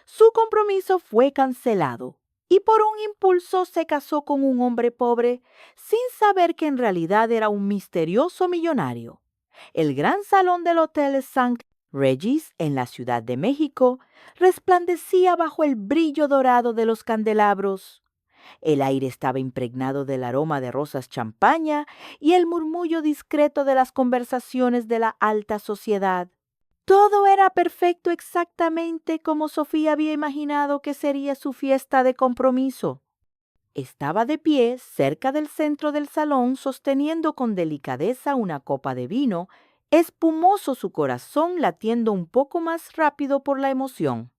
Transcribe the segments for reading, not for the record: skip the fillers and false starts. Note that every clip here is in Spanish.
Su compromiso fue cancelado y por un impulso se casó con un hombre pobre sin saber que en realidad era un misterioso millonario. El gran salón del Hotel St. Regis en la Ciudad de México resplandecía bajo el brillo dorado de los candelabros. El aire estaba impregnado del aroma de rosas champaña y el murmullo discreto de las conversaciones de la alta sociedad. Todo era perfecto exactamente como Sofía había imaginado que sería su fiesta de compromiso. Estaba de pie cerca del centro del salón sosteniendo con delicadeza una copa de vino, espumoso su corazón latiendo un poco más rápido por la emoción.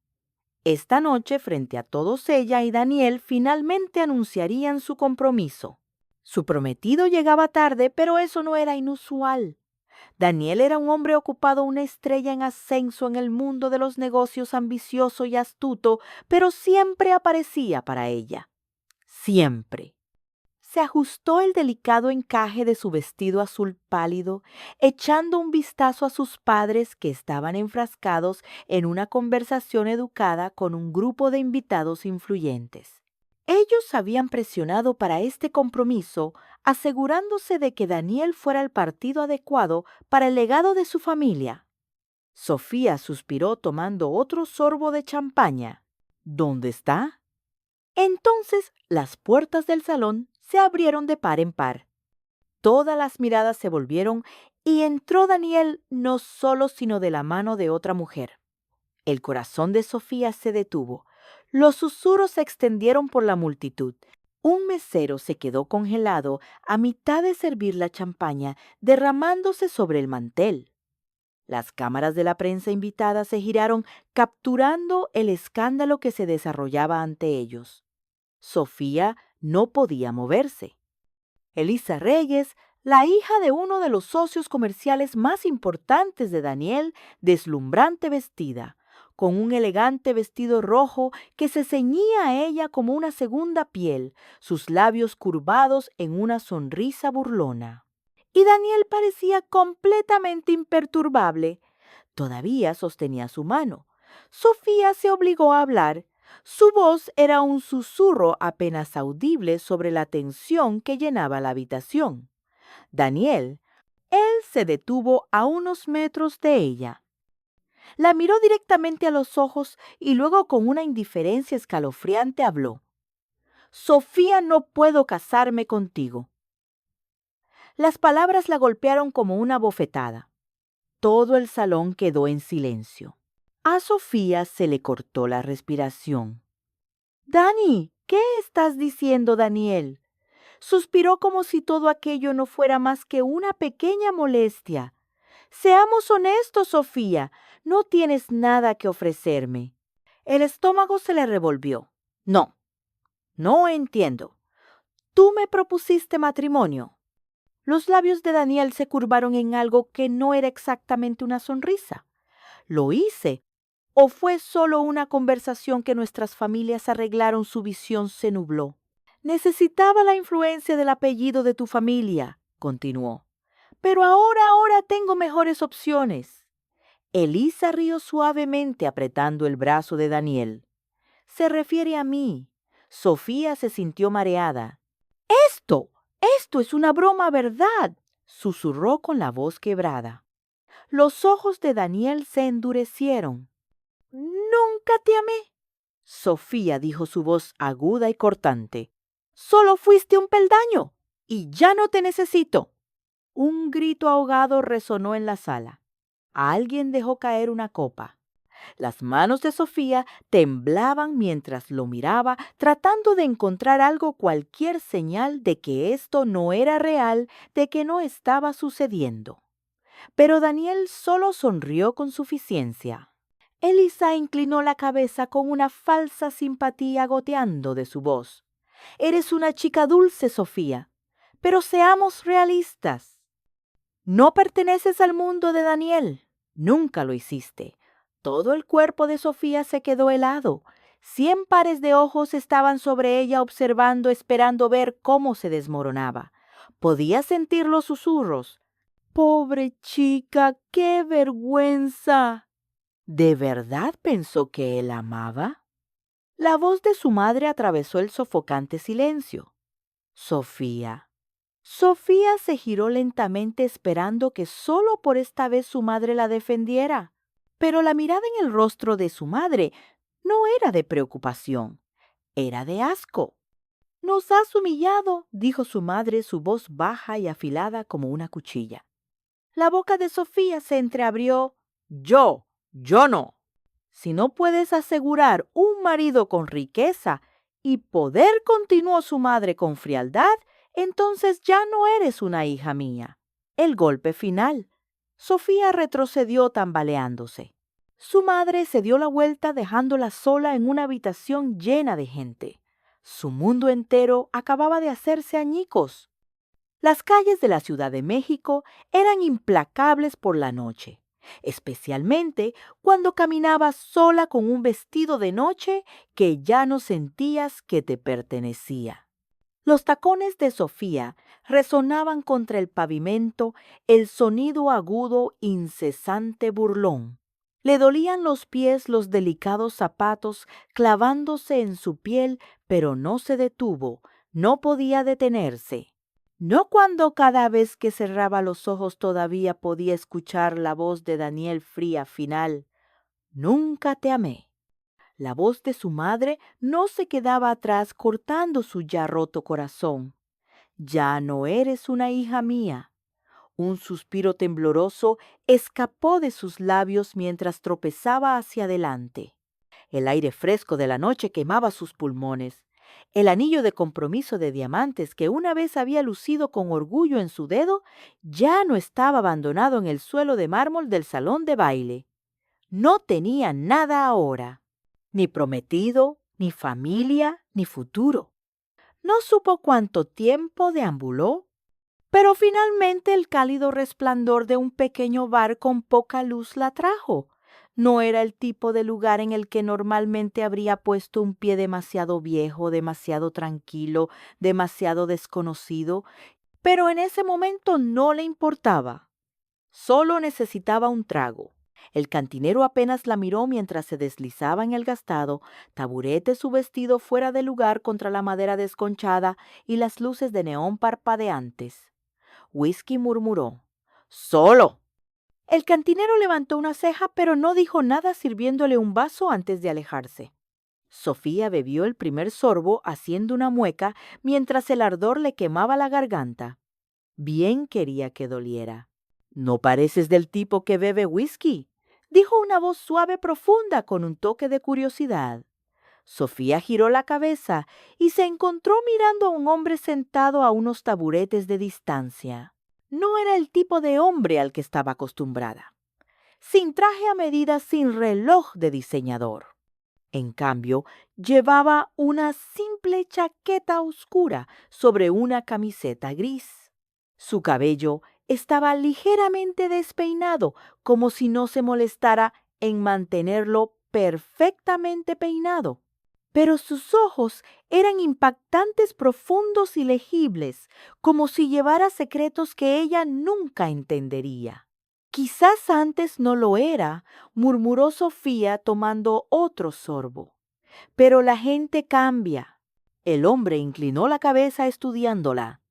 Esta noche, frente a todos ella y Daniel, finalmente anunciarían su compromiso. Su prometido llegaba tarde, pero eso no era inusual. Daniel era un hombre ocupado, una estrella en ascenso en el mundo de los negocios, ambicioso y astuto, pero siempre aparecía para ella. Siempre. Se ajustó el delicado encaje de su vestido azul pálido, echando un vistazo a sus padres que estaban enfrascados en una conversación educada con un grupo de invitados influyentes. Ellos habían presionado para este compromiso, asegurándose de que Daniel fuera el partido adecuado para el legado de su familia. Sofía suspiró tomando otro sorbo de champaña. ¿Dónde está? Entonces las puertas del salón se abrieron de par en par. Todas las miradas se volvieron y entró Daniel no solo sino de la mano de otra mujer. El corazón de Sofía se detuvo. Los susurros se extendieron por la multitud. Un mesero se quedó congelado a mitad de servir la champaña, derramándose sobre el mantel. Las cámaras de la prensa invitada se giraron, capturando el escándalo que se desarrollaba ante ellos. Sofía no podía moverse. Elisa Reyes, la hija de uno de los socios comerciales más importantes de Daniel, deslumbrante vestida, con un elegante vestido rojo que se ceñía a ella como una segunda piel, sus labios curvados en una sonrisa burlona. Y Daniel parecía completamente imperturbable. Todavía sostenía su mano. Sofía se obligó a hablar. Su voz era un susurro apenas audible sobre la tensión que llenaba la habitación. Daniel, él se detuvo a unos metros de ella. La miró directamente a los ojos y luego con una indiferencia escalofriante habló. Sofía, no puedo casarme contigo. Las palabras la golpearon como una bofetada. Todo el salón quedó en silencio. A Sofía se le cortó la respiración. Dani, ¿qué estás diciendo, Daniel? Suspiró como si todo aquello no fuera más que una pequeña molestia. Seamos honestos, Sofía, no tienes nada que ofrecerme. El estómago se le revolvió. No entiendo. Tú me propusiste matrimonio. Los labios de Daniel se curvaron en algo que no era exactamente una sonrisa. ¿Lo hice? ¿O fue solo una conversación que nuestras familias arreglaron? Su visión se nubló. Necesitaba la influencia del apellido de tu familia, continuó. Pero ahora tengo mejores opciones. Elisa rió suavemente apretando el brazo de Daniel. Se refiere a mí. Sofía se sintió mareada. Esto, esto es una broma, ¿verdad? Susurró con la voz quebrada. Los ojos de Daniel se endurecieron. Nunca te amé. Sofía dijo su voz aguda y cortante. Solo fuiste un peldaño y ya no te necesito. Un grito ahogado resonó en la sala. Alguien dejó caer una copa. Las manos de Sofía temblaban mientras lo miraba, tratando de encontrar algo, cualquier señal de que esto no era real, de que no estaba sucediendo. Pero Daniel solo sonrió con suficiencia. Elisa inclinó la cabeza con una falsa simpatía goteando de su voz. Eres una chica dulce, Sofía, pero seamos realistas. No perteneces al mundo de Daniel. Nunca lo hiciste. Todo el cuerpo de Sofía se quedó helado. 100 pares de ojos estaban sobre ella observando, esperando ver cómo se desmoronaba. Podía sentir los susurros. Pobre chica, qué vergüenza. ¿De verdad pensó que él amaba? La voz de su madre atravesó el sofocante silencio. Sofía. Sofía se giró lentamente esperando que solo por esta vez su madre la defendiera. Pero la mirada en el rostro de su madre no era de preocupación, era de asco. Nos has humillado, dijo su madre, su voz baja y afilada como una cuchilla. La boca de Sofía se entreabrió. Yo no. Si no puedes asegurar un marido con riqueza y poder, continuó su madre con frialdad, entonces ya no eres una hija mía. El golpe final. Sofía retrocedió tambaleándose. Su madre se dio la vuelta dejándola sola en una habitación llena de gente. Su mundo entero acababa de hacerse añicos. Las calles de la Ciudad de México eran implacables por la noche, especialmente cuando caminabas sola con un vestido de noche que ya no sentías que te pertenecía. Los tacones de Sofía resonaban contra el pavimento, el sonido agudo, incesante burlón. Le dolían los pies los delicados zapatos clavándose en su piel, pero no se detuvo, no podía detenerse. No cuando cada vez que cerraba los ojos todavía podía escuchar la voz de Daniel fría final. Nunca te amé. La voz de su madre no se quedaba atrás cortando su ya roto corazón. Ya no eres una hija mía. Un suspiro tembloroso escapó de sus labios mientras tropezaba hacia adelante. El aire fresco de la noche quemaba sus pulmones. El anillo de compromiso de diamantes que una vez había lucido con orgullo en su dedo ya no estaba abandonado en el suelo de mármol del salón de baile. No tenía nada ahora, ni prometido, ni familia, ni futuro. No supo cuánto tiempo deambuló, pero finalmente el cálido resplandor de un pequeño bar con poca luz la trajo. No era el tipo de lugar en el que normalmente habría puesto un pie demasiado viejo, demasiado tranquilo, demasiado desconocido, pero en ese momento no le importaba. Solo necesitaba un trago. El cantinero apenas la miró mientras se deslizaba en el gastado taburete, su vestido fuera de lugar contra la madera desconchada y las luces de neón parpadeantes. Whisky murmuró: «¡Solo!». El cantinero levantó una ceja, pero no dijo nada sirviéndole un vaso antes de alejarse. Sofía bebió el primer sorbo haciendo una mueca mientras el ardor le quemaba la garganta. Bien quería que doliera. «No pareces del tipo que bebe whisky», dijo una voz suave profunda con un toque de curiosidad. Sofía giró la cabeza y se encontró mirando a un hombre sentado a unos taburetes de distancia. No era el tipo de hombre al que estaba acostumbrada. Sin traje a medida, sin reloj de diseñador. En cambio, llevaba una simple chaqueta oscura sobre una camiseta gris. Su cabello estaba ligeramente despeinado, como si no se molestara en mantenerlo perfectamente peinado. Pero sus ojos eran impactantes, profundos y legibles, como si llevara secretos que ella nunca entendería. «Quizás antes no lo era», murmuró Sofía tomando otro sorbo. «Pero la gente cambia». El hombre inclinó la cabeza estudiándola.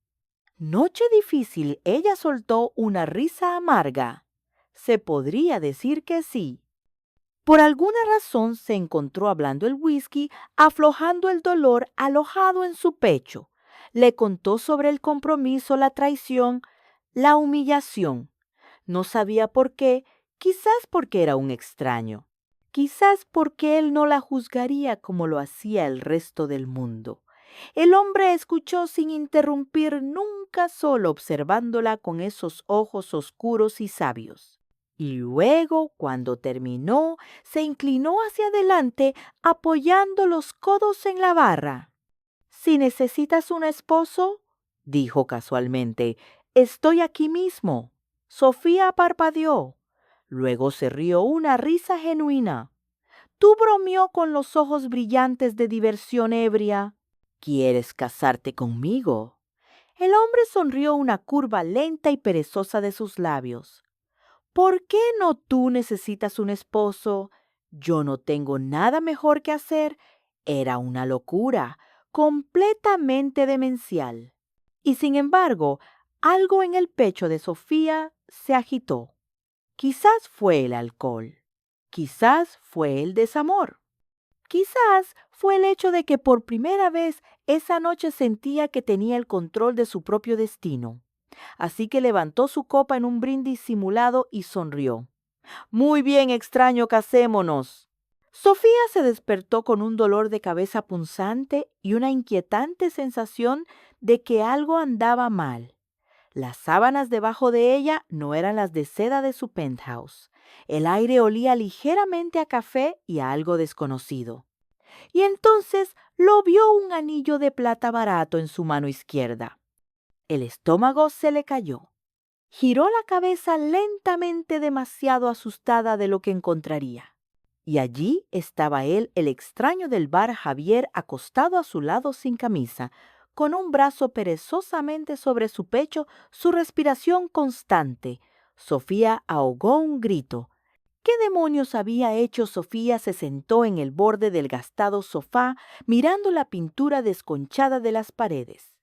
Noche difícil, ella soltó una risa amarga. Se podría decir que sí. Por alguna razón se encontró hablando el whisky, aflojando el dolor alojado en su pecho. Le contó sobre el compromiso, la traición, la humillación. No sabía por qué, quizás porque era un extraño, quizás porque él no la juzgaría como lo hacía el resto del mundo. El hombre escuchó sin interrumpir nunca, solo observándola con esos ojos oscuros y sabios. Y luego, cuando terminó, se inclinó hacia adelante apoyando los codos en la barra. «Si necesitas un esposo», dijo casualmente, «estoy aquí mismo». Sofía parpadeó. Luego se rió una risa genuina. Tú bromeó con los ojos brillantes de diversión ebria. «¿Quieres casarte conmigo?». El hombre sonrió una curva lenta y perezosa de sus labios. ¿Por qué no tú necesitas un esposo? Yo no tengo nada mejor que hacer. Era una locura, completamente demencial. Y sin embargo, algo en el pecho de Sofía se agitó. Quizás fue el alcohol. Quizás fue el desamor. Quizás fue el hecho de que por primera vez esa noche sentía que tenía el control de su propio destino. Así que levantó su copa en un brindis simulado y sonrió. Muy bien, extraño, casémonos. Sofía se despertó con un dolor de cabeza punzante y una inquietante sensación de que algo andaba mal. Las sábanas debajo de ella no eran las de seda de su penthouse. El aire olía ligeramente a café y a algo desconocido. Y entonces lo vio un anillo de plata barato en su mano izquierda. El estómago se le cayó. Giró la cabeza lentamente, demasiado asustada de lo que encontraría. Y allí estaba él, el extraño del bar Javier, acostado a su lado sin camisa, con un brazo perezosamente sobre su pecho, su respiración constante. Sofía ahogó un grito. ¿Qué demonios había hecho Sofía? Se sentó en el borde del gastado sofá, mirando la pintura desconchada de las paredes.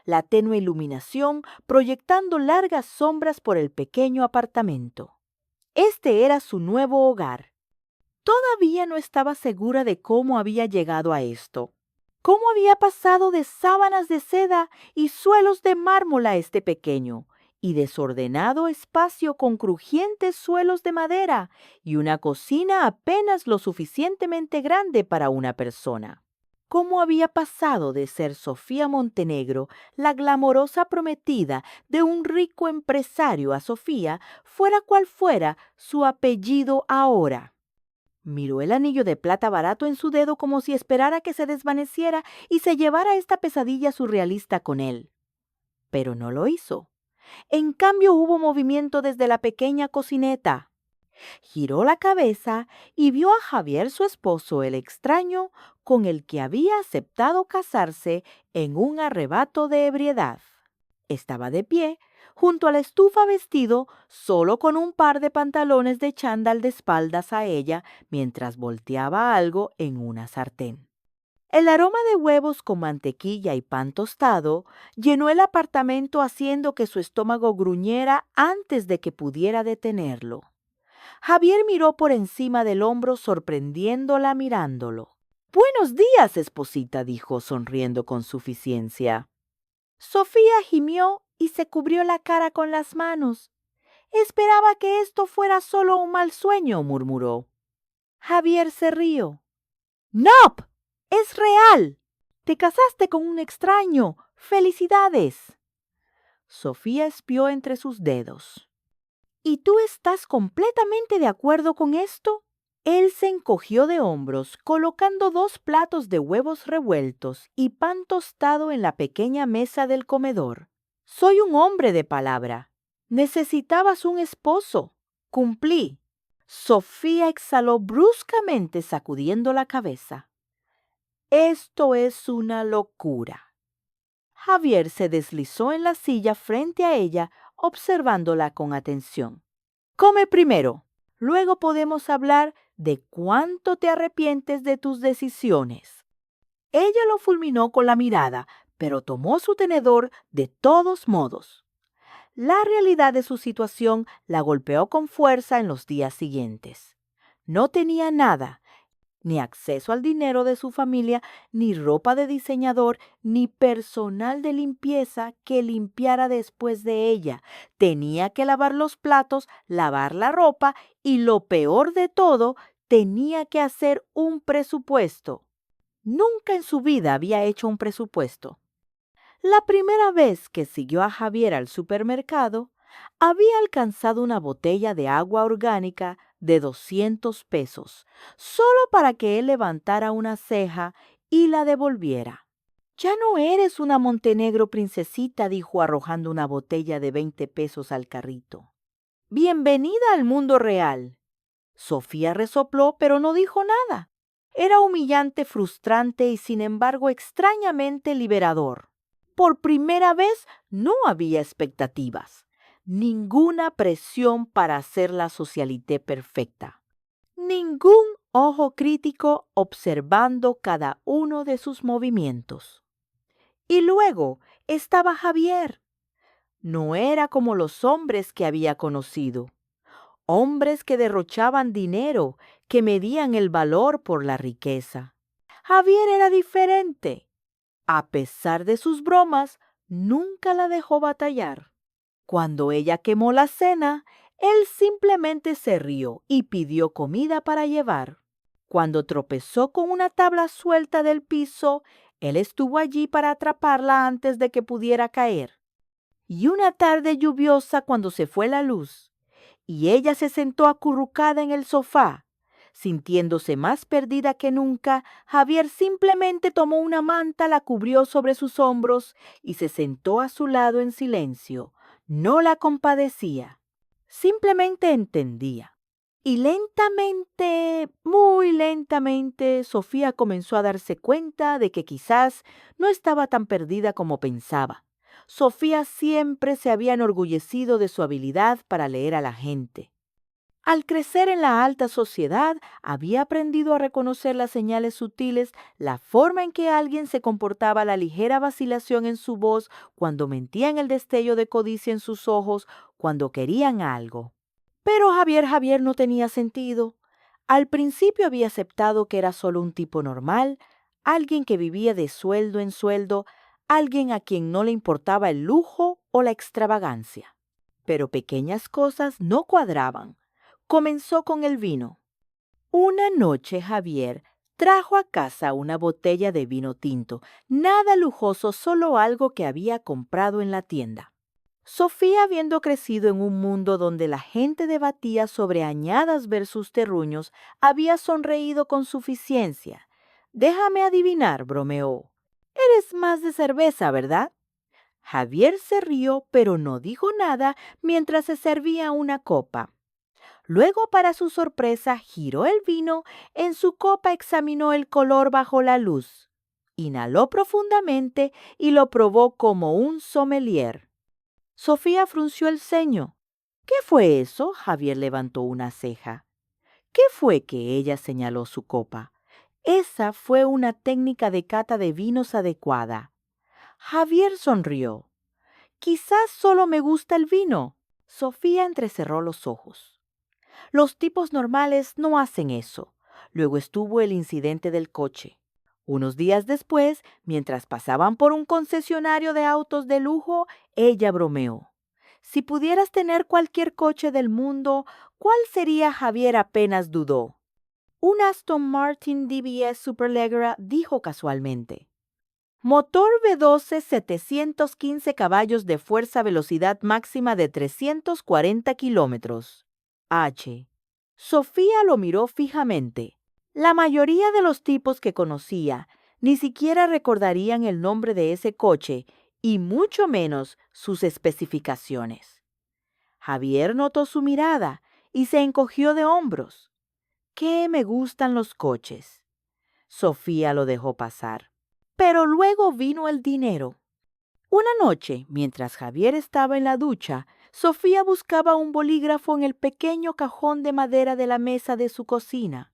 La tenue iluminación proyectando largas sombras por el pequeño apartamento. Este era su nuevo hogar. Todavía no estaba segura de cómo había llegado a esto. ¿Cómo había pasado de sábanas de seda y suelos de mármol a este pequeño y desordenado espacio con crujientes suelos de madera y una cocina apenas lo suficientemente grande para una persona? ¿Cómo había pasado de ser Sofía Montenegro, la glamorosa prometida de un rico empresario, a Sofía, fuera cual fuera su apellido ahora? Miró el anillo de plata barato en su dedo como si esperara que se desvaneciera y se llevara esta pesadilla surrealista con él. Pero no lo hizo. En cambio hubo movimiento desde la pequeña cocineta. Giró la cabeza y vio a Javier, su esposo, el extraño, con el que había aceptado casarse en un arrebato de ebriedad. Estaba de pie, junto a la estufa vestido, solo con un par de pantalones de chándal de espaldas a ella, mientras volteaba algo en una sartén. El aroma de huevos con mantequilla y pan tostado llenó el apartamento, haciendo que su estómago gruñera antes de que pudiera detenerlo. Javier miró por encima del hombro, sorprendiéndola mirándolo. «Buenos días, esposita», dijo, sonriendo con suficiencia. Sofía gimió y se cubrió la cara con las manos. «Esperaba que esto fuera solo un mal sueño», murmuró. Javier se rió. «¡Nop! ¡Es real! Te casaste con un extraño. ¡Felicidades!». Sofía espió entre sus dedos. «¿Y tú estás completamente de acuerdo con esto?». Él se encogió de hombros, colocando 2 platos de huevos revueltos y pan tostado en la pequeña mesa del comedor. «Soy un hombre de palabra. Necesitabas un esposo. Cumplí». Sofía exhaló bruscamente, sacudiendo la cabeza. «Esto es una locura». Javier se deslizó en la silla frente a ella, observándola con atención. «Come primero. Luego podemos hablar de cuánto te arrepientes de tus decisiones». Ella lo fulminó con la mirada, pero tomó su tenedor de todos modos. La realidad de su situación la golpeó con fuerza en los días siguientes. No tenía nada, ni acceso al dinero de su familia, ni ropa de diseñador, ni personal de limpieza que limpiara después de ella. Tenía que lavar los platos, lavar la ropa y, lo peor de todo, tenía que hacer un presupuesto. Nunca en su vida había hecho un presupuesto. La primera vez que siguió a Javier al supermercado, había alcanzado una botella de agua orgánica de 200 pesos, solo para que él levantara una ceja y la devolviera. «Ya no eres una Montenegro princesita», dijo, arrojando una botella de 20 pesos al carrito. «Bienvenida al mundo real». Sofía resopló, pero no dijo nada. Era humillante, frustrante y, sin embargo, extrañamente liberador. Por primera vez no había expectativas. ninguna presión para hacer la socialité perfecta, ningún ojo crítico observando cada uno de sus movimientos. Y luego estaba Javier. No era como los hombres que había conocido, hombres que derrochaban dinero, que medían el valor por la riqueza. Javier era diferente. A pesar de sus bromas, nunca la dejó batallar. Cuando ella quemó la cena, él simplemente se rió y pidió comida para llevar. Cuando tropezó con una tabla suelta del piso, él estuvo allí para atraparla antes de que pudiera caer. Y una tarde lluviosa cuando se fue la luz, y ella se sentó acurrucada en el sofá, sintiéndose más perdida que nunca, Javier simplemente tomó una manta, la cubrió sobre sus hombros y se sentó a su lado en silencio. No la compadecía, simplemente entendía. Y lentamente, muy lentamente, Sofía comenzó a darse cuenta de que quizás no estaba tan perdida como pensaba. Sofía siempre se había enorgullecido de su habilidad para leer a la gente. Al crecer en la alta sociedad, había aprendido a reconocer las señales sutiles, la forma en que alguien se comportaba, la ligera vacilación en su voz, cuando mentían, el destello de codicia en sus ojos, cuando querían algo. Pero Javier no tenía sentido. Al principio había aceptado que era solo un tipo normal, alguien que vivía de sueldo en sueldo, alguien a quien no le importaba el lujo o la extravagancia. Pero pequeñas cosas no cuadraban. Comenzó con el vino. Una noche Javier trajo a casa una botella de vino tinto, nada lujoso, solo algo que había comprado en la tienda. Sofía, habiendo crecido en un mundo donde la gente debatía sobre añadas versus terruños, había sonreído con suficiencia. «Déjame adivinar», bromeó. «Eres más de cerveza, ¿verdad?» Javier se rió, pero no dijo nada mientras se servía una copa. Luego, para su sorpresa, giró el vino en su copa, examinó el color bajo la luz, inhaló profundamente y lo probó como un sommelier. Sofía frunció el ceño. «¿Qué fue eso?», Javier levantó una ceja. «¿Qué fue?», que ella señaló su copa. «Esa fue una técnica de cata de vinos adecuada». Javier sonrió. «Quizás solo me gusta el vino». Sofía entrecerró los ojos. «Los tipos normales no hacen eso». Luego estuvo el incidente del coche. Unos días después, mientras pasaban por un concesionario de autos de lujo, ella bromeó. «Si pudieras tener cualquier coche del mundo, ¿cuál sería?». Javier apenas dudó. «Un Aston Martin DBS Superleggera», dijo casualmente. «Motor V12, 715 caballos de fuerza, velocidad máxima de 340 kilómetros. H». Sofía lo miró fijamente. La mayoría de los tipos que conocía ni siquiera recordarían el nombre de ese coche y mucho menos sus especificaciones. Javier notó su mirada y se encogió de hombros. «¿Qué me gustan los coches?». Sofía lo dejó pasar. Pero luego vino el dinero. Una noche, mientras Javier estaba en la ducha, Sofía buscaba un bolígrafo en el pequeño cajón de madera de la mesa de su cocina.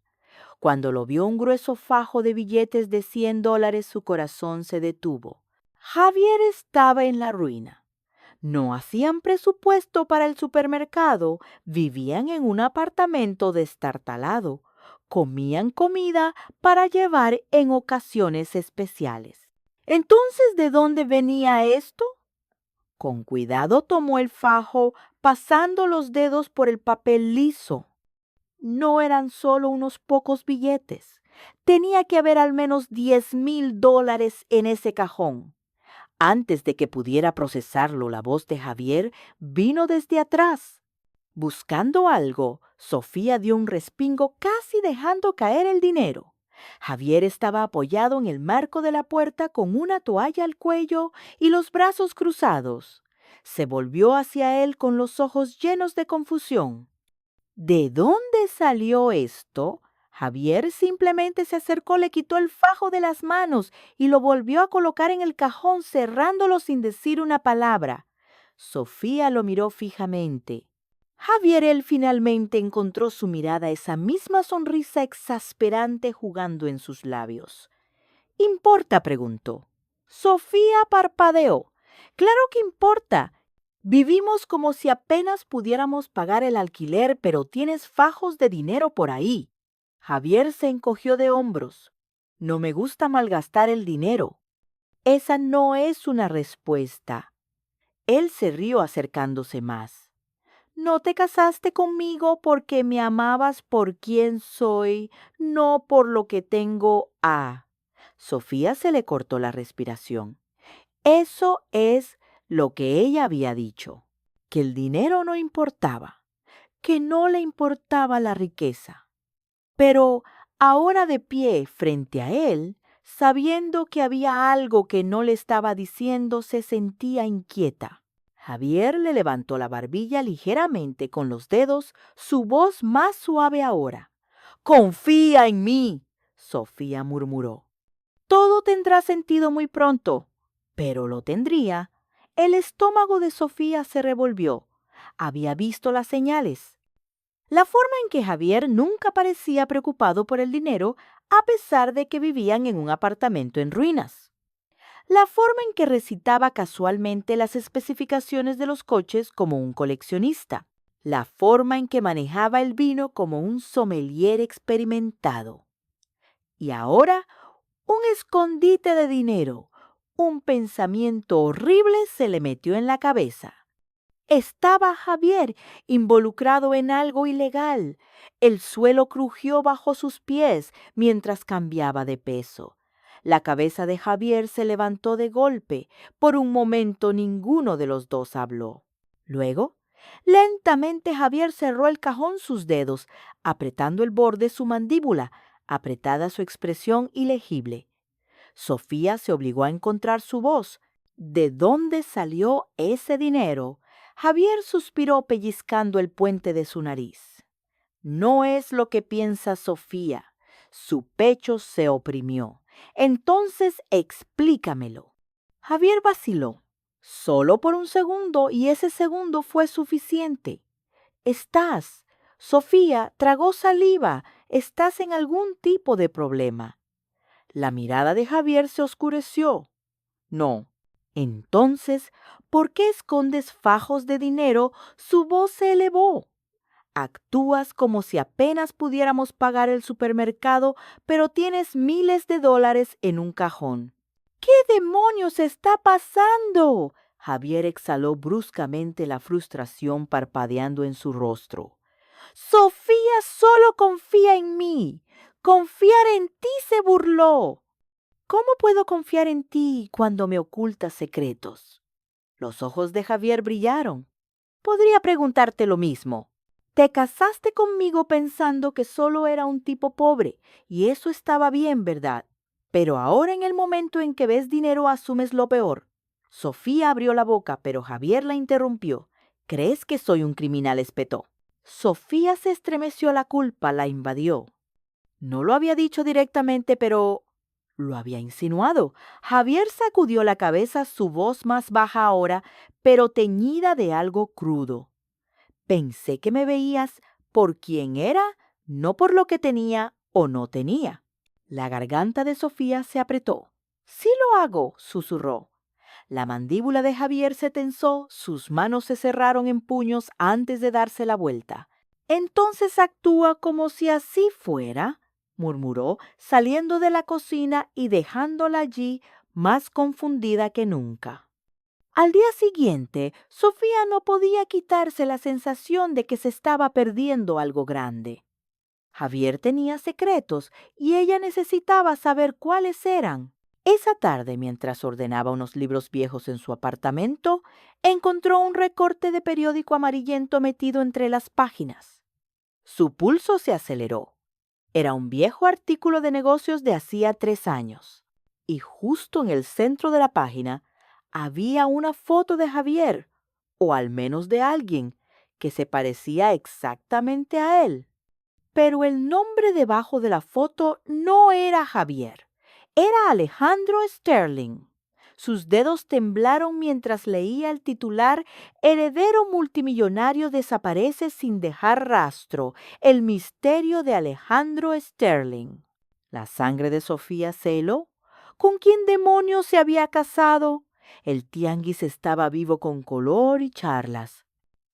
Cuando lo vio un grueso fajo de billetes de $100, su corazón se detuvo. Javier estaba en la ruina. No hacían presupuesto para el supermercado, vivían en un apartamento destartalado, comían comida para llevar en ocasiones especiales. Entonces, ¿de dónde venía esto? Con cuidado tomó el fajo, pasando los dedos por el papel liso. No eran solo unos pocos billetes. Tenía que haber al menos $10,000 en ese cajón. Antes de que pudiera procesarlo, la voz de Javier vino desde atrás. Buscando algo, Sofía dio un respingo, casi dejando caer el dinero. Javier estaba apoyado en el marco de la puerta con una toalla al cuello y los brazos cruzados. Se volvió hacia él con los ojos llenos de confusión. ¿De dónde salió esto? Javier simplemente se acercó, le quitó el fajo de las manos y lo volvió a colocar en el cajón, cerrándolo sin decir una palabra. Sofía lo miró fijamente. Javier finalmente encontró su mirada esa misma sonrisa exasperante jugando en sus labios. ¿Importa?, preguntó. Sofía parpadeó. Claro que importa. Vivimos como si apenas pudiéramos pagar el alquiler, pero tienes fajos de dinero por ahí. Javier se encogió de hombros. No me gusta malgastar el dinero. Esa no es una respuesta. Él se rió acercándose más. No te casaste conmigo porque me amabas por quien soy, no por lo que tengo. Sofía se le cortó la respiración. Eso es lo que ella había dicho, que el dinero no importaba, que no le importaba la riqueza. Pero ahora de pie frente a él, sabiendo que había algo que no le estaba diciendo, se sentía inquieta. Javier le levantó la barbilla ligeramente con los dedos, su voz más suave ahora. «Confía en mí», Sofía murmuró. «Todo tendrá sentido muy pronto». Pero lo tendría. El estómago de Sofía se revolvió. Había visto las señales. La forma en que Javier nunca parecía preocupado por el dinero, a pesar de que vivían en un apartamento en ruinas. La forma en que recitaba casualmente las especificaciones de los coches como un coleccionista. La forma en que manejaba el vino como un sommelier experimentado. Y ahora, un escondite de dinero. Un pensamiento horrible se le metió en la cabeza. Estaba Javier involucrado en algo ilegal. El suelo crujió bajo sus pies mientras cambiaba de peso. La cabeza de Javier se levantó de golpe. Por un momento ninguno de los dos habló. Luego, lentamente Javier cerró el cajón sus dedos, apretando el borde su mandíbula, apretada su expresión ilegible. Sofía se obligó a encontrar su voz. ¿De dónde salió ese dinero? Javier suspiró pellizcando el puente de su nariz. No es lo que piensa Sofía. Su pecho se oprimió. Entonces explícamelo. Javier vaciló. Solo por un segundo, y ese segundo fue suficiente. Sofía tragó saliva. Estás en algún tipo de problema. La mirada de Javier se oscureció. No. Entonces, ¿por qué escondes fajos de dinero? Su voz se elevó. Actúas como si apenas pudiéramos pagar el supermercado, pero tienes miles de dólares en un cajón. ¿Qué demonios está pasando? Javier exhaló bruscamente, la frustración parpadeando en su rostro. Sofía solo confía en mí. Confiar en ti, se burló. ¿Cómo puedo confiar en ti cuando me ocultas secretos? Los ojos de Javier brillaron. Podría preguntarte lo mismo. Te casaste conmigo pensando que solo era un tipo pobre, y eso estaba bien, ¿verdad? Pero ahora, en el momento en que ves dinero, asumes lo peor. Sofía abrió la boca, pero Javier la interrumpió. ¿Crees que soy un criminal?, espetó. Sofía se estremeció, la culpa la invadió. No lo había dicho directamente, pero lo había insinuado. Javier sacudió la cabeza, su voz más baja ahora, pero teñida de algo crudo. Pensé que me veías por quién era, no por lo que tenía o no tenía. La garganta de Sofía se apretó. Sí lo hago, susurró. La mandíbula de Javier se tensó, sus manos se cerraron en puños antes de darse la vuelta. Entonces actúa como si así fuera, murmuró, saliendo de la cocina y dejándola allí más confundida que nunca. Al día siguiente, Sofía no podía quitarse la sensación de que se estaba perdiendo algo grande. Javier tenía secretos y ella necesitaba saber cuáles eran. Esa tarde, mientras ordenaba unos libros viejos en su apartamento, encontró un recorte de periódico amarillento metido entre las páginas. Su pulso se aceleró. Era un viejo artículo de negocios de hacía 3 años. Y justo en el centro de la página había una foto de Javier, o al menos de alguien, que se parecía exactamente a él. Pero el nombre debajo de la foto no era Javier, era Alejandro Sterling. Sus dedos temblaron mientras leía el titular Heredero multimillonario desaparece sin dejar rastro. El misterio de Alejandro Sterling. La sangre de Sofía se heló. ¿Con quién demonios se había casado? El tianguis estaba vivo con color y charlas.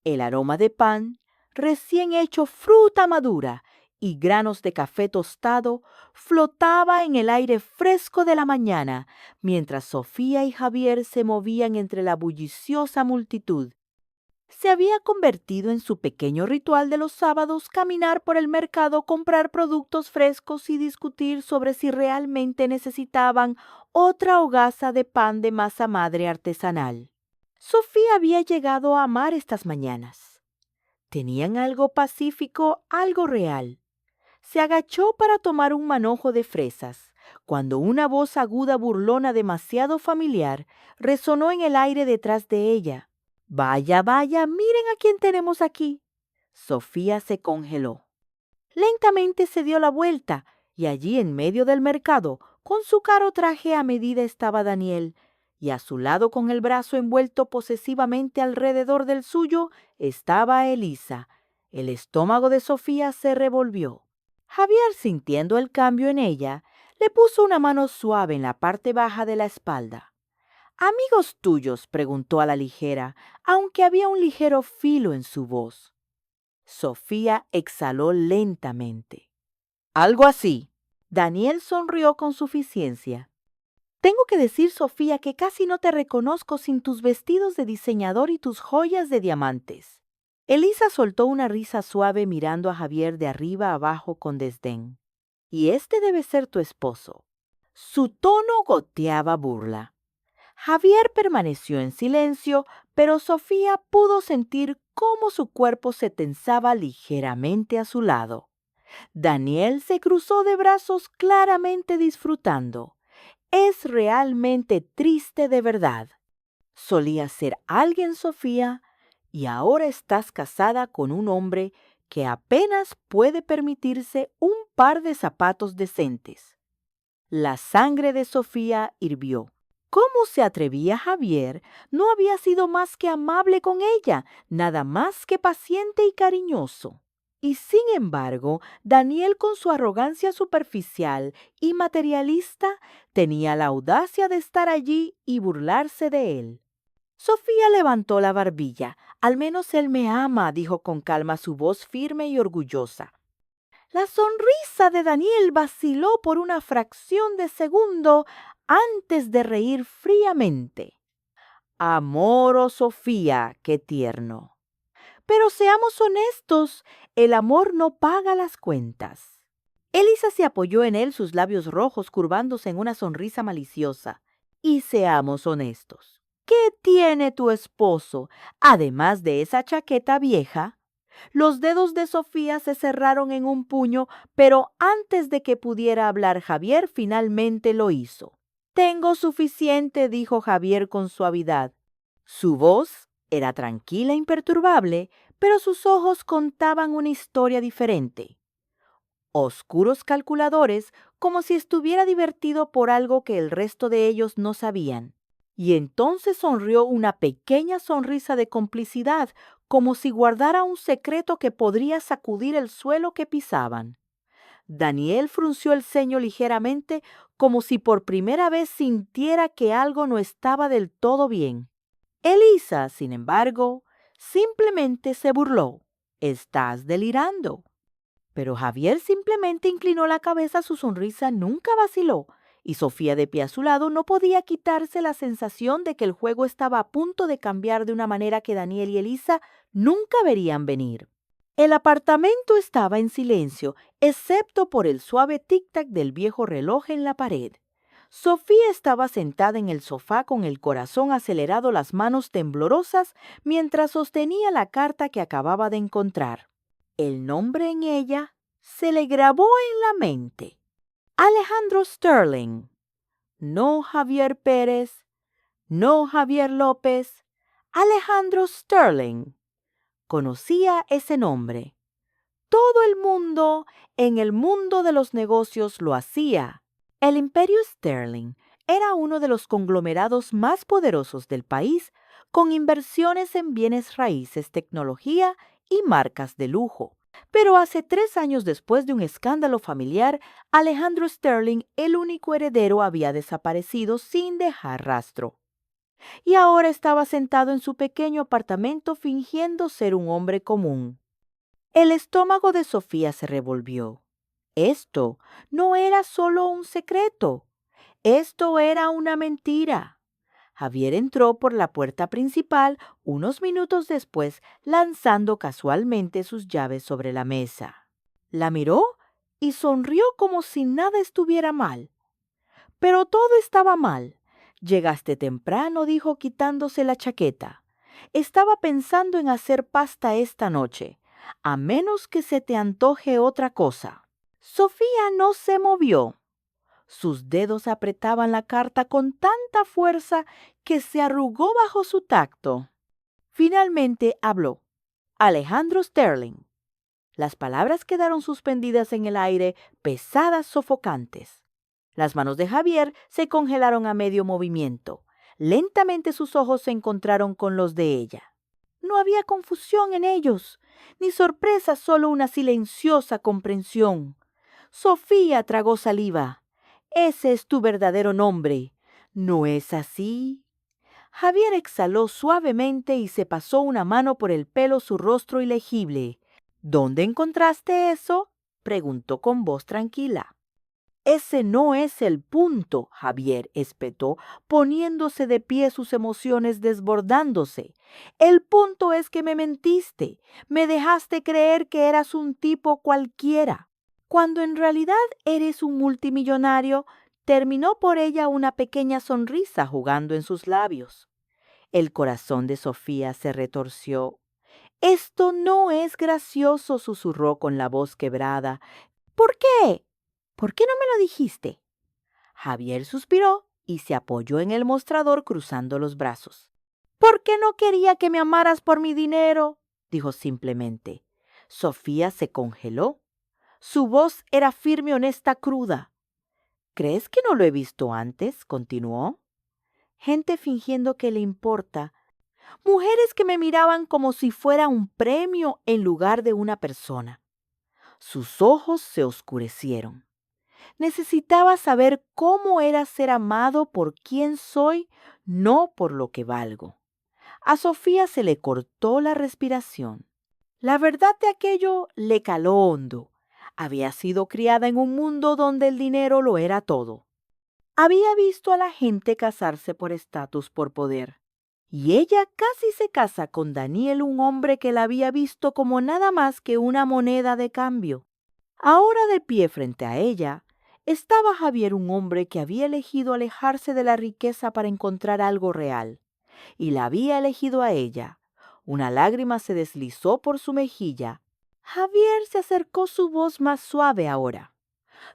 El aroma de pan, recién hecho, fruta madura y granos de café tostado flotaba en el aire fresco de la mañana, mientras Sofía y Javier se movían entre la bulliciosa multitud. Se había convertido en su pequeño ritual de los sábados caminar por el mercado, comprar productos frescos y discutir sobre si realmente necesitaban otra hogaza de pan de masa madre artesanal. Sofía había llegado a amar estas mañanas. Tenían algo pacífico, algo real. Se agachó para tomar un manojo de fresas, cuando una voz aguda burlona demasiado familiar resonó en el aire detrás de ella. «Vaya, vaya, miren a quién tenemos aquí». Sofía se congeló. Lentamente se dio la vuelta y allí en medio del mercado, con su caro traje a medida estaba Daniel, y a su lado con el brazo envuelto posesivamente alrededor del suyo estaba Elisa. El estómago de Sofía se revolvió. Javier, sintiendo el cambio en ella, le puso una mano suave en la parte baja de la espalda. «¿Amigos tuyos?», preguntó a la ligera, aunque había un ligero filo en su voz. Sofía exhaló lentamente. «Algo así». Daniel sonrió con suficiencia. «Tengo que decir, Sofía, que casi no te reconozco sin tus vestidos de diseñador y tus joyas de diamantes». Elisa soltó una risa suave mirando a Javier de arriba abajo con desdén. «Y este debe ser tu esposo». Su tono goteaba burla. Javier permaneció en silencio, pero Sofía pudo sentir cómo su cuerpo se tensaba ligeramente a su lado. Daniel se cruzó de brazos claramente disfrutando. «Es realmente triste de verdad. Solías ser alguien, Sofía, y ahora estás casada con un hombre que apenas puede permitirse un par de zapatos decentes». La sangre de Sofía hirvió. ¿Cómo se atrevía Javier? No había sido más que amable con ella, nada más que paciente y cariñoso. Y sin embargo, Daniel, con su arrogancia superficial y materialista, tenía la audacia de estar allí y burlarse de él. Sofía levantó la barbilla. «Al menos él me ama», dijo con calma, su voz firme y orgullosa. La sonrisa de Daniel vaciló por una fracción de segundo antes de reír fríamente. «Amor, oh Sofía, qué tierno. Pero seamos honestos, el amor no paga las cuentas». Elisa se apoyó en él, sus labios rojos curvándose en una sonrisa maliciosa. «Y seamos honestos. ¿Qué tiene tu esposo, además de esa chaqueta vieja?» Los dedos de Sofía se cerraron en un puño, pero antes de que pudiera hablar Javier, finalmente lo hizo. «Tengo suficiente», dijo Javier con suavidad. Su voz era tranquila e imperturbable, pero sus ojos contaban una historia diferente. Oscuros calculadores, como si estuviera divertido por algo que el resto de ellos no sabían. Y entonces sonrió una pequeña sonrisa de complicidad, como si guardara un secreto que podría sacudir el suelo que pisaban. Daniel frunció el ceño ligeramente, como si por primera vez sintiera que algo no estaba del todo bien. Elisa, sin embargo, simplemente se burló. «Estás delirando». Pero Javier simplemente inclinó la cabeza, su sonrisa nunca vaciló, y Sofía, de pie a su lado, no podía quitarse la sensación de que el juego estaba a punto de cambiar de una manera que Daniel y Elisa nunca verían venir. El apartamento estaba en silencio, excepto por el suave tic-tac del viejo reloj en la pared. Sofía estaba sentada en el sofá con el corazón acelerado, las manos temblorosas, mientras sostenía la carta que acababa de encontrar. El nombre en ella se le grabó en la mente. Alejandro Sterling. No Javier Pérez, no Javier López, Alejandro Sterling. Conocía ese nombre. Todo el mundo en el mundo de los negocios lo hacía. El imperio Sterling era uno de los conglomerados más poderosos del país, con inversiones en bienes raíces, tecnología y marcas de lujo. Pero hace 3 años después de un escándalo familiar, Alejandro Sterling, el único heredero, había desaparecido sin dejar rastro. Y ahora estaba sentado en su pequeño apartamento fingiendo ser un hombre común. El estómago de Sofía se revolvió. Esto no era solo un secreto. Esto era una mentira. Javier entró por la puerta principal unos minutos después, lanzando casualmente sus llaves sobre la mesa. La miró y sonrió como si nada estuviera mal. Pero todo estaba mal. Llegaste temprano, dijo quitándose la chaqueta. Estaba pensando en hacer pasta esta noche, a menos que se te antoje otra cosa. Sofía no se movió. Sus dedos apretaban la carta con tanta fuerza que se arrugó bajo su tacto. Finalmente habló. Alejandro Sterling. Las palabras quedaron suspendidas en el aire, pesadas, sofocantes. Las manos de Javier se congelaron a medio movimiento. Lentamente sus ojos se encontraron con los de ella. No había confusión en ellos, ni sorpresa, solo una silenciosa comprensión. Sofía tragó saliva. Ese es tu verdadero nombre, ¿no es así? Javier exhaló suavemente y se pasó una mano por el pelo su rostro ilegible. ¿Dónde encontraste eso?, preguntó con voz tranquila. Ese no es el punto, Javier espetó, poniéndose de pie, sus emociones desbordándose. El punto es que me mentiste, me dejaste creer que eras un tipo cualquiera, cuando en realidad eres un multimillonario. Terminó por ella una pequeña sonrisa jugando en sus labios. El corazón de Sofía se retorció. Esto no es gracioso, susurró con la voz quebrada. ¿Por qué? ¿Por qué no me lo dijiste? Javier suspiró y se apoyó en el mostrador cruzando los brazos. ¿Por qué no quería que me amaras por mi dinero?, dijo simplemente. Sofía se congeló. Su voz era firme, honesta, cruda. ¿Crees que no lo he visto antes?, continuó. Gente fingiendo que le importa. Mujeres que me miraban como si fuera un premio en lugar de una persona. Sus ojos se oscurecieron. Necesitaba saber cómo era ser amado por quien soy, no por lo que valgo. A Sofía se le cortó la respiración. La verdad de aquello le caló hondo. Había sido criada en un mundo donde el dinero lo era todo. Había visto a la gente casarse por estatus, por poder. Y ella casi se casa con Daniel, un hombre que la había visto como nada más que una moneda de cambio. Ahora, de pie frente a ella, estaba Javier, un hombre que había elegido alejarse de la riqueza para encontrar algo real. Y la había elegido a ella. Una lágrima se deslizó por su mejilla. Javier se acercó, su voz más suave ahora.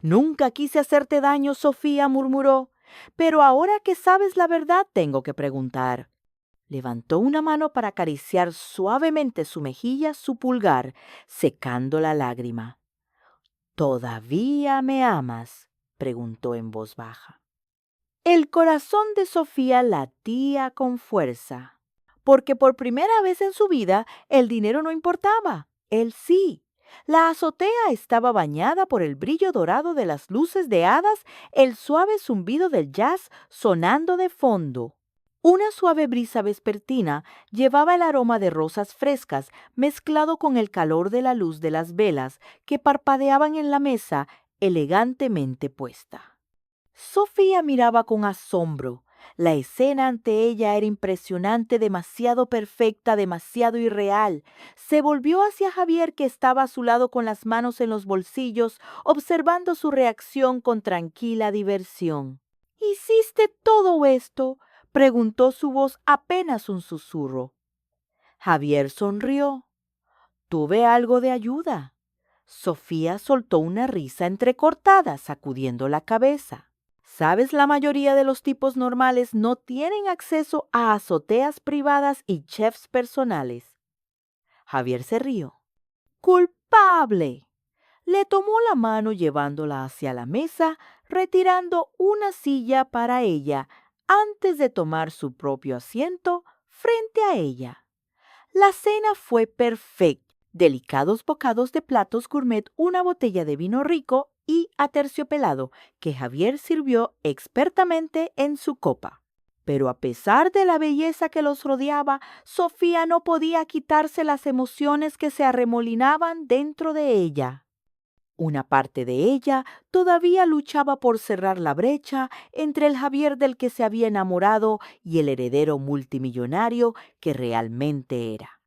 Nunca quise hacerte daño, Sofía, murmuró. Pero ahora que sabes la verdad, tengo que preguntar. Levantó una mano para acariciar suavemente su mejilla, su pulgar, secando la lágrima. ¿Todavía me amas?, preguntó en voz baja. El corazón de Sofía latía con fuerza, porque por primera vez en su vida el dinero no importaba. Él sí. La azotea estaba bañada por el brillo dorado de las luces de hadas, el suave zumbido del jazz sonando de fondo. Una suave brisa vespertina llevaba el aroma de rosas frescas mezclado con el calor de la luz de las velas que parpadeaban en la mesa elegantemente puesta. Sofía miraba con asombro. La escena ante ella era impresionante, demasiado perfecta, demasiado irreal. Se volvió hacia Javier, que estaba a su lado con las manos en los bolsillos, observando su reacción con tranquila diversión. ¿Hiciste todo esto?, preguntó, su voz apenas un susurro. Javier sonrió. Tuve algo de ayuda. Sofía soltó una risa entrecortada, sacudiendo la cabeza. ¿Sabes? La mayoría de los tipos normales no tienen acceso a azoteas privadas y chefs personales. Javier se rió. ¡Culpable! Le tomó la mano llevándola hacia la mesa, retirando una silla para ella antes de tomar su propio asiento frente a ella. La cena fue perfecta. Delicados bocados de platos gourmet, una botella de vino rico y aterciopelado que Javier sirvió expertamente en su copa. Pero a pesar de la belleza que los rodeaba, Sofía no podía quitarse las emociones que se arremolinaban dentro de ella. Una parte de ella todavía luchaba por cerrar la brecha entre el Javier del que se había enamorado y el heredero multimillonario que realmente era.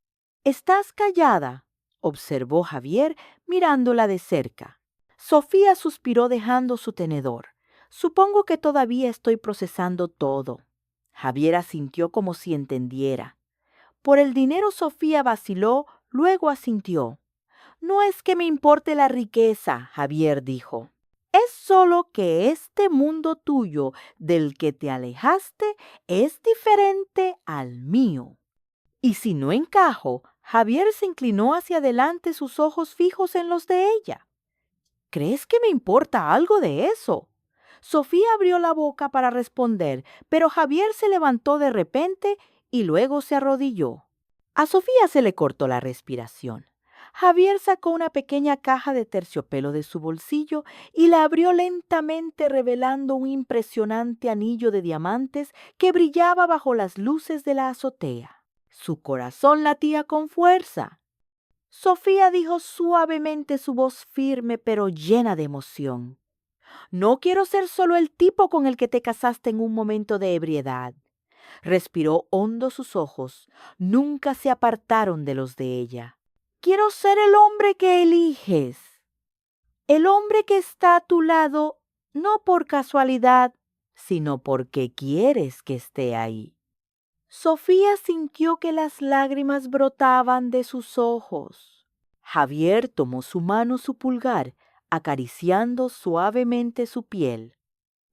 «¿Estás callada?», observó Javier mirándola de cerca. Sofía suspiró dejando su tenedor. «Supongo que todavía estoy procesando todo». Javier asintió como si entendiera. Por el dinero Sofía vaciló, luego asintió. «No es que me importe la riqueza», Javier dijo. «Es solo que este mundo tuyo del que te alejaste es diferente al mío». Y si no encajo, Javier se inclinó hacia adelante, sus ojos fijos en los de ella. «¿Crees que me importa algo de eso?». Sofía abrió la boca para responder, pero Javier se levantó de repente y luego se arrodilló. A Sofía se le cortó la respiración. Javier sacó una pequeña caja de terciopelo de su bolsillo y la abrió lentamente, revelando un impresionante anillo de diamantes que brillaba bajo las luces de la azotea. Su corazón latía con fuerza. Sofía dijo suavemente, su voz firme pero llena de emoción. «No quiero ser solo el tipo con el que te casaste en un momento de ebriedad». Respiró hondo, sus ojos nunca se apartaron de los de ella. «Quiero ser el hombre que eliges. El hombre que está a tu lado, no por casualidad, sino porque quieres que esté ahí». Sofía sintió que las lágrimas brotaban de sus ojos. Javier tomó su mano, su pulgar, acariciando suavemente su piel.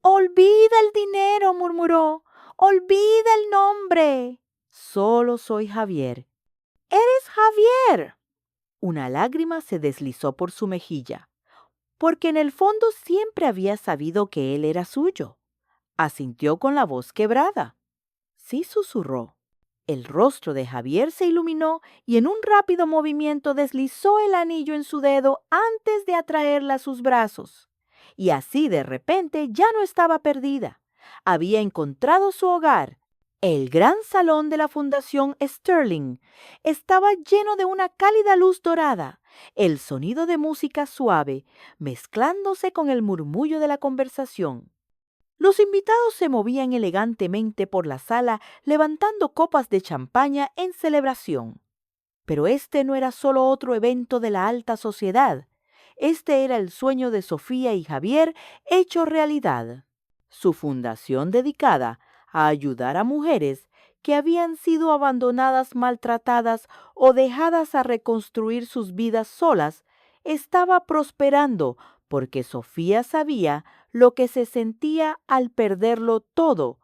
«Olvida el dinero», murmuró. «Olvida el nombre. Solo soy Javier». «¡Eres Javier!». Una lágrima se deslizó por su mejilla, porque en el fondo siempre había sabido que él era suyo. Asintió con la voz quebrada. «Sí», susurró. El rostro de Javier se iluminó y en un rápido movimiento deslizó el anillo en su dedo antes de atraerla a sus brazos. Y así de repente ya no estaba perdida. Había encontrado su hogar. El gran salón de la Fundación Sterling estaba lleno de una cálida luz dorada, el sonido de música suave mezclándose con el murmullo de la conversación. Los invitados se movían elegantemente por la sala, levantando copas de champaña en celebración. Pero este no era solo otro evento de la alta sociedad. Este era el sueño de Sofía y Javier hecho realidad. Su fundación, dedicada a ayudar a mujeres que habían sido abandonadas, maltratadas o dejadas a reconstruir sus vidas solas, estaba prosperando porque Sofía sabía lo que se sentía al perderlo todo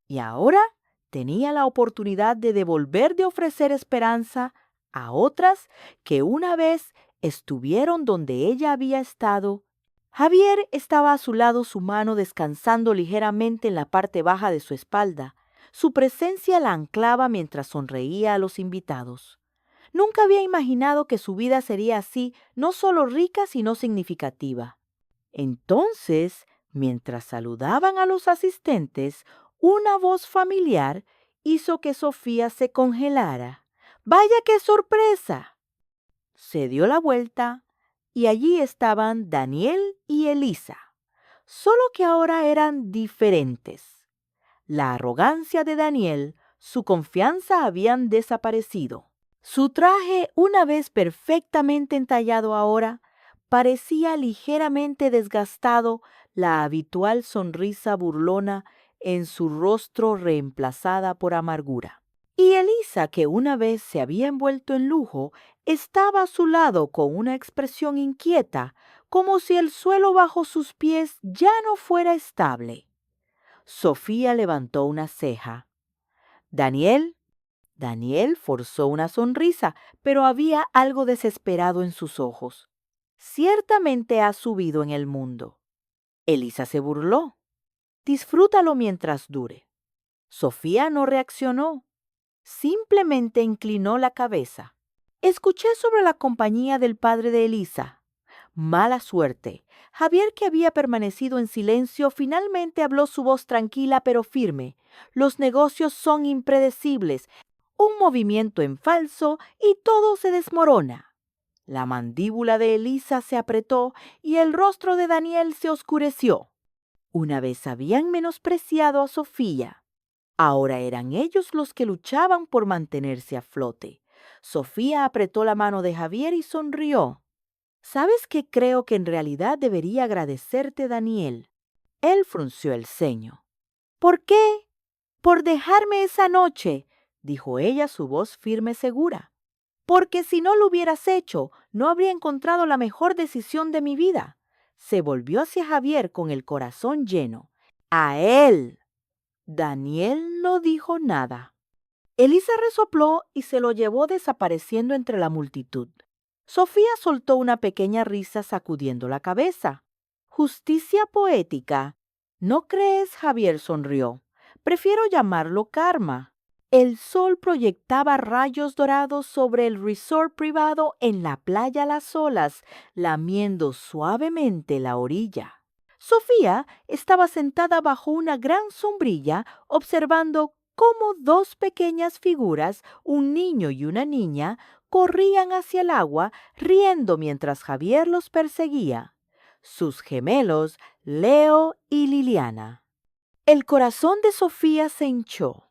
y ahora tenía la oportunidad de devolver, de ofrecer esperanza a otras que una vez estuvieron donde ella había estado. Javier estaba a su lado, su mano descansando ligeramente en la parte baja de su espalda. Su presencia la anclaba mientras sonreía a los invitados. Nunca había imaginado que su vida sería así, no solo rica, sino significativa. Entonces, mientras saludaban a los asistentes, una voz familiar hizo que Sofía se congelara. ¡Vaya qué sorpresa! Se dio la vuelta y allí estaban Daniel y Elisa, solo que ahora eran diferentes. La arrogancia de Daniel, su confianza habían desaparecido. Su traje, una vez perfectamente entallado ahora, parecía ligeramente desgastado, la habitual sonrisa burlona en su rostro reemplazada por amargura. Y Elisa, que una vez se había envuelto en lujo, estaba a su lado con una expresión inquieta, como si el suelo bajo sus pies ya no fuera estable. Sofía levantó una ceja. Daniel forzó una sonrisa, pero había algo desesperado en sus ojos. «Ciertamente has subido en el mundo». Elisa se burló. Disfrútalo mientras dure. Sofía no reaccionó. Simplemente inclinó la cabeza. Escuché sobre la compañía del padre de Elisa. Mala suerte. Javier, que había permanecido en silencio, finalmente habló su voz tranquila pero firme. Los negocios son impredecibles. Un movimiento en falso y todo se desmorona. La mandíbula de Elisa se apretó y el rostro de Daniel se oscureció. Una vez habían menospreciado a Sofía. Ahora eran ellos los que luchaban por mantenerse a flote. Sofía apretó la mano de Javier y sonrió. ¿Sabes qué creo que en realidad debería agradecerte, Daniel? Él frunció el ceño. ¿Por qué? Por dejarme esa noche, dijo ella, su voz firme segura. Porque si no lo hubieras hecho, no habría encontrado la mejor decisión de mi vida. Se volvió hacia Javier con el corazón lleno. ¡A él! Daniel no dijo nada. Elisa resopló y se lo llevó desapareciendo entre la multitud. Sofía soltó una pequeña risa sacudiendo la cabeza. Justicia poética. ¿No crees? Javier sonrió. Prefiero llamarlo karma. El sol proyectaba rayos dorados sobre el resort privado en la playa a las olas, lamiendo suavemente la orilla. Sofía estaba sentada bajo una gran sombrilla, observando cómo dos pequeñas figuras, un niño y una niña, corrían hacia el agua, riendo mientras Javier los perseguía. Sus gemelos, Leo y Liliana. El corazón de Sofía se hinchó.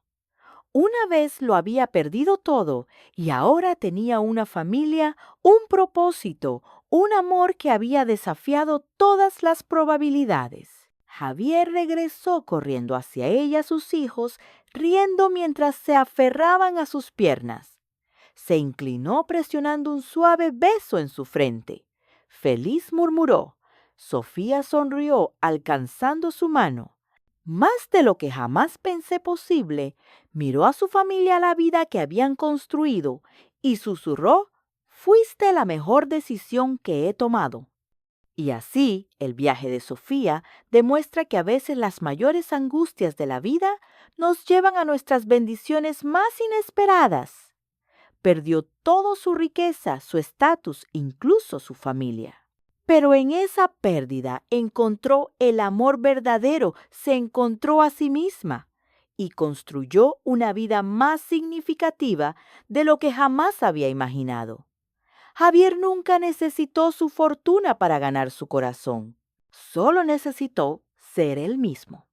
Una vez lo había perdido todo y ahora tenía una familia, un propósito, un amor que había desafiado todas las probabilidades. Javier regresó corriendo hacia ella, sus hijos, riendo mientras se aferraban a sus piernas. Se inclinó presionando un suave beso en su frente. Feliz murmuró. Sofía sonrió alcanzando su mano. Más de lo que jamás pensé posible, miró a su familia la vida que habían construido y susurró, fuiste la mejor decisión que he tomado. Y así, el viaje de Sofía demuestra que a veces las mayores angustias de la vida nos llevan a nuestras bendiciones más inesperadas. Perdió toda su riqueza, su estatus, incluso su familia. Pero en esa pérdida encontró el amor verdadero, se encontró a sí misma y construyó una vida más significativa de lo que jamás había imaginado. Javier nunca necesitó su fortuna para ganar su corazón, solo necesitó ser él mismo.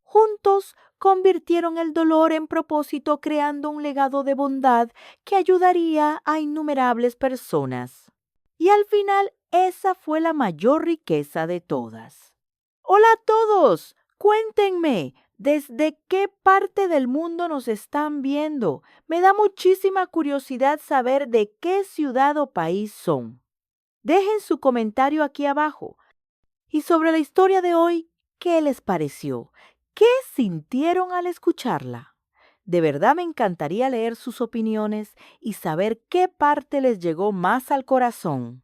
Juntos convirtieron el dolor en propósito, creando un legado de bondad que ayudaría a innumerables personas. Y al final, esa fue la mayor riqueza de todas. Hola a todos, cuéntenme, ¿desde qué parte del mundo nos están viendo? Me da muchísima curiosidad saber de qué ciudad o país son. Dejen su comentario aquí abajo. Y sobre la historia de hoy, ¿qué les pareció? ¿Qué sintieron al escucharla? De verdad me encantaría leer sus opiniones y saber qué parte les llegó más al corazón.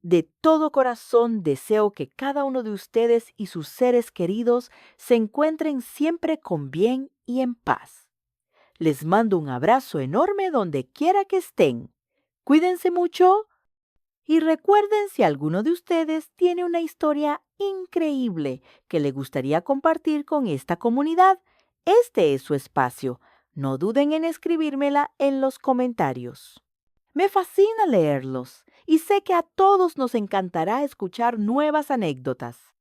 De todo corazón deseo que cada uno de ustedes y sus seres queridos se encuentren siempre con bien y en paz. Les mando un abrazo enorme donde quiera que estén. Cuídense mucho y recuerden, si alguno de ustedes tiene una historia increíble que le gustaría compartir con esta comunidad, este es su espacio. No duden en escribírmela en los comentarios. Me fascina leerlos y sé que a todos nos encantará escuchar nuevas anécdotas.